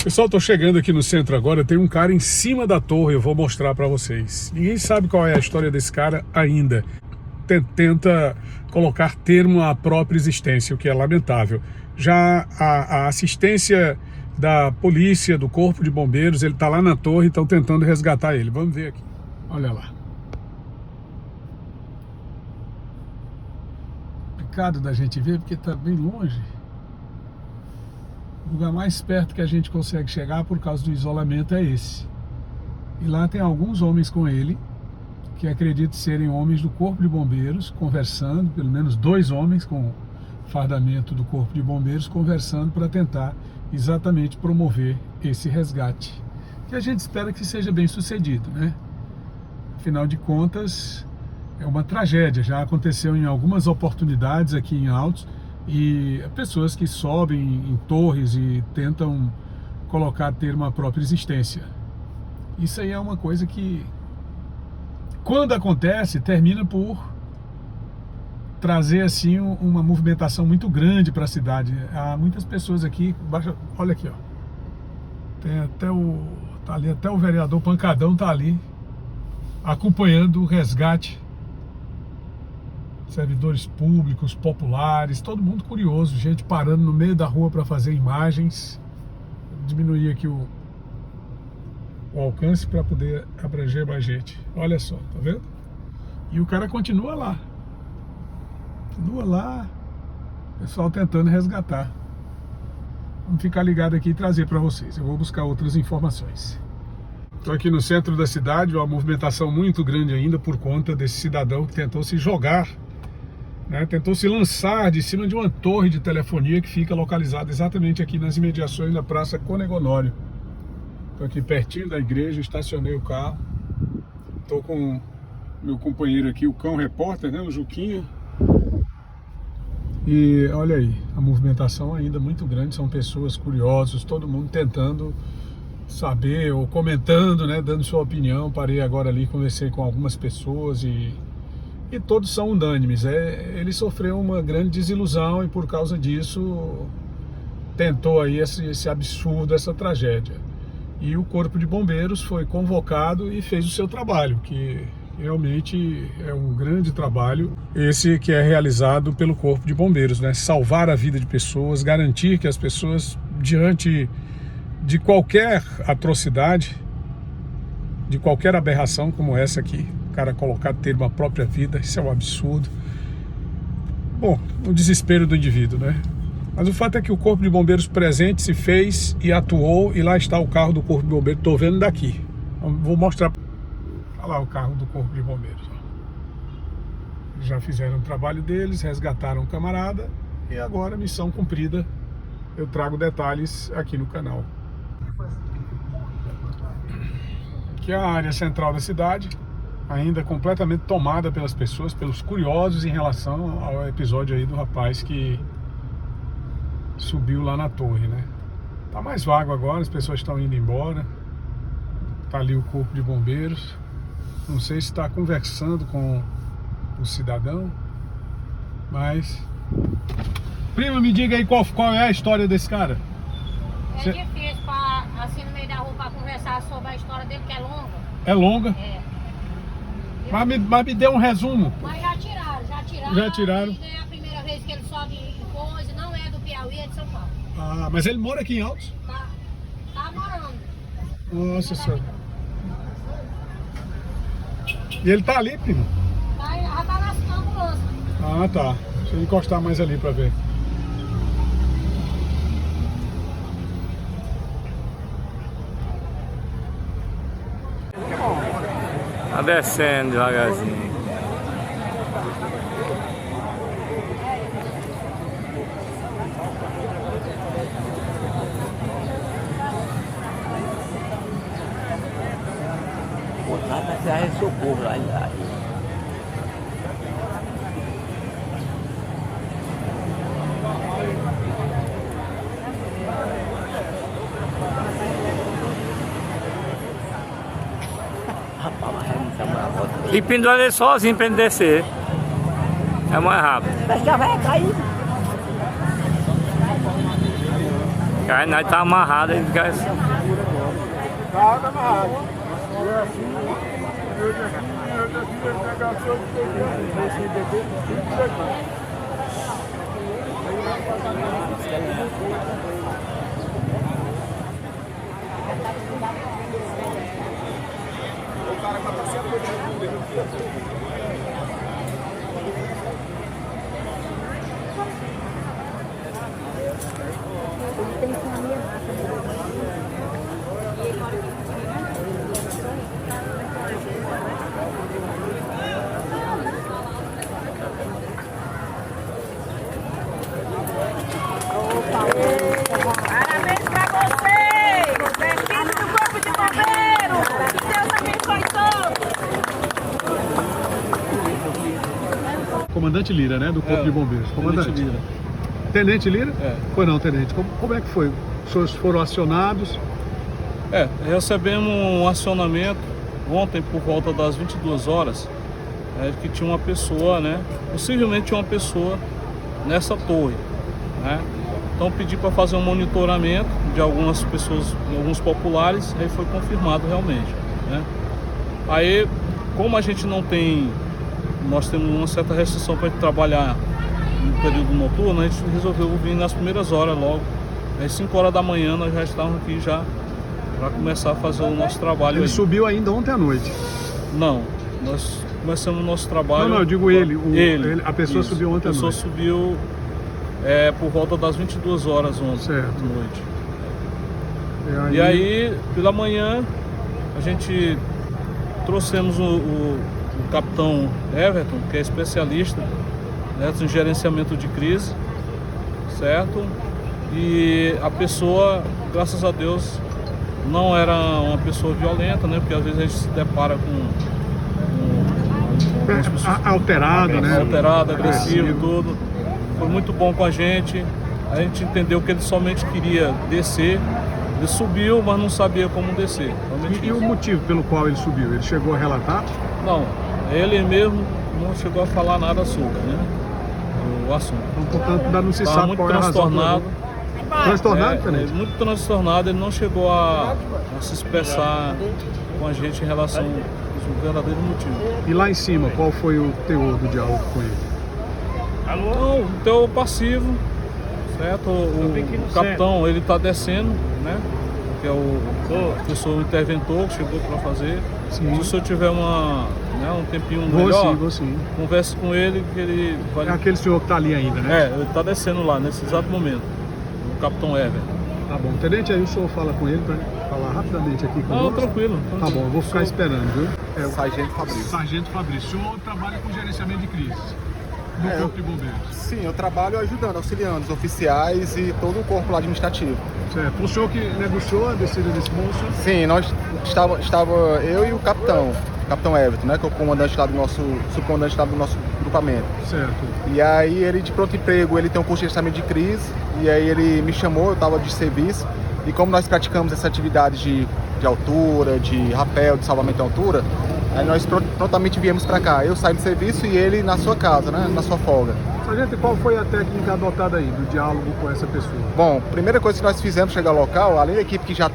Pessoal, tô chegando aqui no centro agora, tem um cara em cima da torre, eu vou mostrar pra vocês. Ninguém sabe qual é a história desse cara ainda. Tenta colocar termo à própria existência, o que é lamentável. Já a assistência da polícia, do corpo de bombeiros, ele tá lá na torre e estão tentando resgatar ele. Vamos ver aqui. Olha lá. Complicado da gente ver porque tá bem longe. O lugar mais perto que a gente consegue chegar por causa do isolamento é esse. E lá tem alguns homens com ele, que acredito serem homens do Corpo de Bombeiros, conversando, pelo menos 2 homens com fardamento do Corpo de Bombeiros, conversando para tentar exatamente promover esse resgate. Que a gente espera que seja bem sucedido, né? Afinal de contas, é uma tragédia. Já aconteceu em algumas oportunidades aqui em Altos, e pessoas que sobem em torres e tentam colocar termo à própria existência. Isso aí é uma coisa que, quando acontece, termina por trazer assim uma movimentação muito grande para a cidade. Há muitas pessoas aqui, olha aqui, ó. Tem até tá ali, até o vereador Pancadão tá ali acompanhando o resgate. Servidores públicos, populares, todo mundo curioso, gente parando no meio da rua para fazer imagens. Vou diminuir aqui o alcance para poder abranger mais gente. Olha só, tá vendo? E o cara continua lá. Continua lá. O pessoal tentando resgatar. Vamos ficar ligado aqui e trazer para vocês. Eu vou buscar outras informações. Estou aqui no centro da cidade, uma movimentação muito grande ainda por conta desse cidadão que tentou se jogar, né, tentou se lançar de cima de uma torre de telefonia que fica localizada exatamente aqui nas imediações da Praça Conegonório. Estou aqui pertinho da igreja, estacionei o carro. Estou com meu companheiro aqui, o cão repórter, né, o Juquinha. E olha aí, a movimentação ainda muito grande, são pessoas curiosas, todo mundo tentando saber ou comentando, né, dando sua opinião. Parei agora ali, conversei com algumas pessoas e todos são unânimes. Ele sofreu uma grande desilusão e por causa disso tentou aí esse absurdo, essa tragédia. E o Corpo de Bombeiros foi convocado e fez o seu trabalho, que realmente é um grande trabalho, esse que é realizado pelo Corpo de Bombeiros, né? Salvar a vida de pessoas, garantir que as pessoas, diante de qualquer atrocidade, de qualquer aberração como essa aqui, o cara colocar termo à própria vida, isso é um absurdo. Bom, o desespero do indivíduo, né? Mas o fato é que o Corpo de Bombeiros presente se fez e atuou, e lá está o carro do Corpo de Bombeiros, estou vendo daqui. Vou mostrar. Olha lá o carro do Corpo de Bombeiros. Eles já fizeram o trabalho deles, resgataram o camarada, e agora, missão cumprida, eu trago detalhes aqui no canal. Aqui é a área central da cidade, ainda completamente tomada pelas pessoas, pelos curiosos em relação ao episódio aí do rapaz que subiu lá na torre, né? Tá mais vago agora, as pessoas estão indo embora. Tá ali o Corpo de Bombeiros. Não sei se está conversando com o cidadão, mas... Prima, me diga aí qual é a história desse cara. É difícil pra, assim no meio da rua, para conversar sobre a história dele, que é longa. É longa? É. Mas me dê um resumo. Mas já tiraram. Já tiraram. E não é a primeira vez que ele sobe em coisa, não é do Piauí, é de São Paulo. Ah, mas ele mora aqui em Altos? Tá morando. Nossa senhora. E ele tá ali, primo? Já tá na ambulância. Ah, tá. Deixa eu encostar mais ali pra ver. Tá descendo devagarzinho. O cara vai ser socorro lá. E pendura ele sozinho pra ele descer. É mais rápido. Mas já vai cair. Aí nós tá amarrado aí, Tá amarrado. Parabéns pra vocês! Bem-vindo do Corpo de Bombeiros! Que Deus abençoe todos! Comandante Lira, né? Do Corpo de Bombeiros. Comandante Lira. Tenente Lira? É. Foi não, Tenente. Como é que foi? Os senhores foram acionados? Recebemos um acionamento ontem por volta das 22 horas, que tinha uma pessoa, né? Possivelmente tinha uma pessoa nessa torre, né? Então pedi para fazer um monitoramento de algumas pessoas, alguns populares, aí foi confirmado realmente, né? Aí, como a gente não tem, nós temos uma certa restrição para trabalhar no período noturno, a gente resolveu vir nas primeiras horas logo. Às 5 horas da manhã nós já estávamos aqui já para começar a fazer o nosso trabalho. Ele aí. subiu ainda ontem à noite. Não, nós começamos o nosso trabalho. Não, eu digo ele. A pessoa isso, subiu ontem à noite. A pessoa subiu por volta das 22 horas ontem Certo. à noite. E aí, pela manhã, a gente trouxemos o capitão Everton, que é especialista, né, em gerenciamento de crise, certo? E a pessoa, graças a Deus, não era uma pessoa violenta, né? Porque às vezes a gente se depara com algumas pessoas alterado, né? Alterado, agressivo e tudo. Foi muito bom com a gente entendeu que ele somente queria descer. Ele subiu, mas não sabia como descer. E o motivo pelo qual ele subiu? Ele chegou a relatar? Não, ele mesmo não chegou a falar nada sobre, né, o assunto. Então, portanto, ainda não se Estava sabe muito qual é a razão. Transtornado, Tenente? Muito transtornado, ele não chegou a se expressar com a gente em relação ao verdadeiro motivo. E lá em cima, qual foi o teor do diálogo com ele? Então, o teor passivo, certo? O capitão, ele está descendo, né? Que é a pessoa, o interventor que chegou para fazer. Sim. Se o senhor tiver um tempinho melhor, Vou sim. converse com ele que ele vai... É aquele senhor que está ali ainda, né? ele está descendo lá, nesse exato momento. O capitão Ever. Tá bom. Tenente, aí o senhor fala com ele para falar rapidamente aqui com Não, tranquilo. Tá bom, eu vou ficar esperando, viu? É o Sargento Fabrício. Sargento Fabrício. O senhor trabalha com gerenciamento de crises no Corpo de Bombeiros. Sim, eu trabalho ajudando, auxiliando os oficiais e todo o corpo lá administrativo. Certo. O senhor que negociou a descida desse moço? Sim, nós estava eu e o capitão Everton, né, que é o comandante lá do nosso, subcomandante lá do nosso grupamento. Certo. E aí ele, de pronto emprego, ele tem um curso de gerenciamento de crise, e aí ele me chamou, eu estava de serviço, e como nós praticamos essa atividade de altura, de rapel, de salvamento em altura, aí nós prontamente viemos para cá. Eu saí do serviço e ele na sua casa, né, na sua folga. Sargento, qual foi a técnica adotada aí do diálogo com essa pessoa? Bom, primeira coisa que nós fizemos chegar ao local, além da equipe que já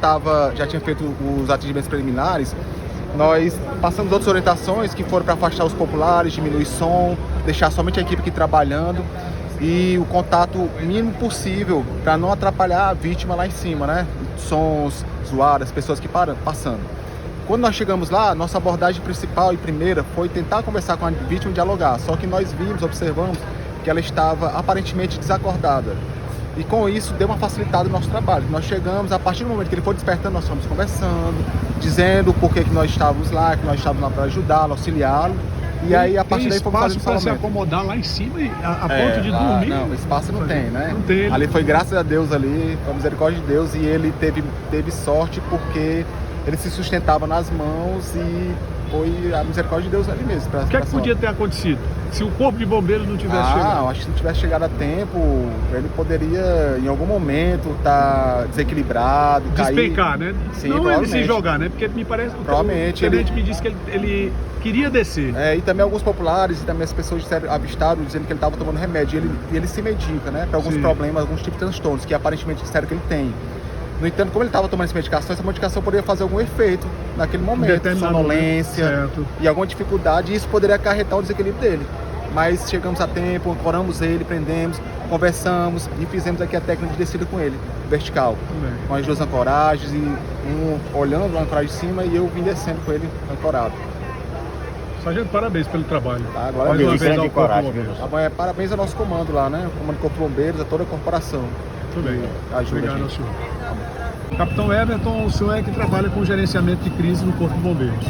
tinha feito os atendimentos preliminares, nós passamos outras orientações que foram para afastar os populares, diminuir som, deixar somente a equipe aqui trabalhando e o contato mínimo possível para não atrapalhar a vítima lá em cima, né? Sons, zoadas, pessoas que passando. Quando nós chegamos lá, nossa abordagem principal e primeira foi tentar conversar com a vítima e dialogar, só que nós observamos que ela estava aparentemente desacordada. E com isso deu uma facilitada no nosso trabalho. Nós chegamos, a partir do momento que ele foi despertando, nós fomos conversando, dizendo por que nós estávamos lá, que nós estávamos lá para ajudá-lo, auxiliá-lo. E aí a partir daí fomos fazer o para se salvamento. acomodar lá em cima e a ponto de dormir? Não, espaço não tem, né? Não tem. Ali foi graças a Deus ali, com a misericórdia de Deus, e ele teve sorte porque ele se sustentava nas mãos e foi a misericórdia de Deus ali mesmo. O que é que podia ter acontecido se o corpo de bombeiros não tivesse chegado? Eu acho que se não tivesse chegado a tempo, ele poderia, em algum momento, estar desequilibrado, Despencar, cair. né? Sim, não ele se jogar, né? Porque me parece que provavelmente o tenente me disse que ele queria descer. E também alguns populares e também as pessoas disseram, avistaram dizendo que ele estava tomando remédio. E ele se medica, né? Para alguns problemas, alguns tipos de transtornos, que aparentemente disseram que ele tem. No entanto, como ele estava tomando essa medicação poderia fazer algum efeito naquele momento, sonolência e alguma dificuldade, e isso poderia acarretar o desequilíbrio dele. Mas chegamos a tempo, ancoramos ele, prendemos, conversamos e fizemos aqui a técnica de descida com ele, vertical. Com as 2 ancoragens, e olhando a ancoragem de cima e eu vim descendo com ele ancorado. Sargento, parabéns pelo trabalho. Agora mais uma vez ao Corpo de Bombeiros. Parabéns ao nosso comando lá, né? O comando do Corpo de Bombeiros, a toda a corporação. Muito bem. Obrigado ao senhor. Capitão Everton, o senhor é que trabalha com gerenciamento de crise no Corpo de Bombeiros.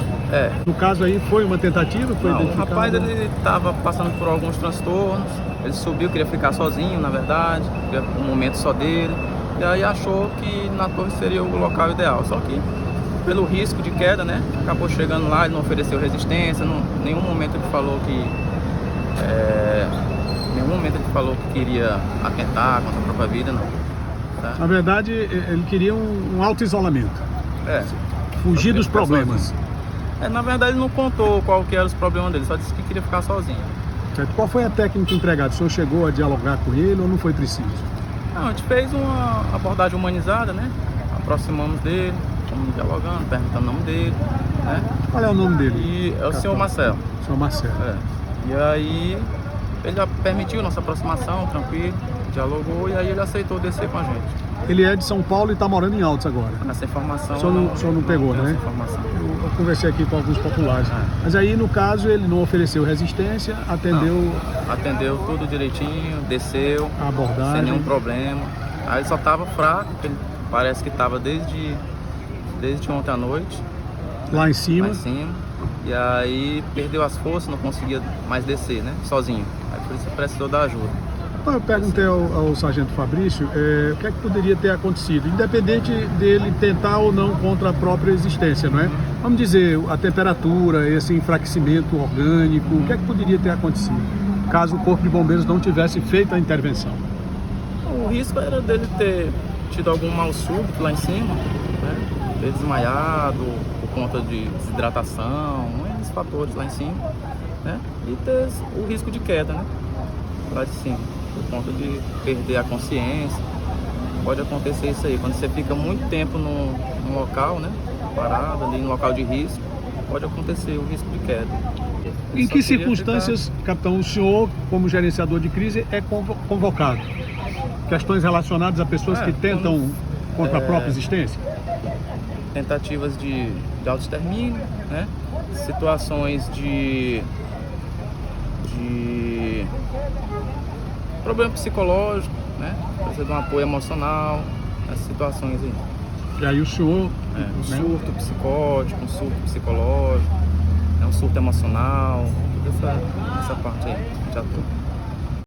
No caso aí, foi uma tentativa? O rapaz, ele estava passando por alguns transtornos, ele subiu, queria ficar sozinho, na verdade, queria um momento só dele, e aí achou que na torre seria o local ideal, só que pelo risco de queda, né, acabou chegando lá, ele não ofereceu resistência, em nenhum momento ele falou que queria atentar contra a própria vida, não. Tá? Na verdade, ele queria um auto-isolamento. Fugir dos problemas. Na verdade, ele não contou qual que eram os problemas dele, só disse que queria ficar sozinho. Certo. Qual foi a técnica empregada? O senhor chegou a dialogar com ele ou não foi preciso? Não, a gente fez uma abordagem humanizada, né? Aproximamos dele, estamos dialogando, perguntando o nome dele, né? Qual é o nome dele? E é o senhor Marcelo. Senhor Marcelo. E aí, ele já permitiu nossa aproximação, tranquilo, dialogou e aí ele aceitou descer com a gente. Ele é de São Paulo e está morando em Altos agora. Essa informação... O senhor não pegou, né? Eu conversei aqui com alguns populares. Mas aí, no caso, ele não ofereceu resistência, atendeu... Não, atendeu tudo direitinho, desceu, a abordagem, sem nenhum problema. Aí ele só estava fraco, porque parece que estava desde ontem à noite. Lá em cima. E aí perdeu as forças, não conseguia mais descer, né? Sozinho. Aí por isso precisou da ajuda. Eu perguntei ao sargento Fabrício o que é que poderia ter acontecido, independente dele tentar ou não contra a própria existência, não é? Vamos dizer, a temperatura, esse enfraquecimento orgânico, o que é que poderia ter acontecido, caso o Corpo de Bombeiros não tivesse feito a intervenção? O risco era dele ter tido algum mal súbito lá em cima, né? Ter desmaiado por conta de desidratação, esses fatores lá em cima, né? E ter o risco de queda, né? Lá de cima, por conta de perder a consciência. Pode acontecer isso aí, quando você fica muito tempo num local, né, parado ali, no local de risco, pode acontecer o risco de queda. Em que circunstâncias, capitão, o senhor, como gerenciador de crise, é convocado? Questões relacionadas a pessoas que tentam contra a própria existência? Tentativas de autoextermínio, né, situações de problema psicológico, né? Precisa de um apoio emocional, essas situações aí. E aí o senhor... um surto psicótico, um surto psicológico, um surto emocional, toda essa parte aí, já tudo.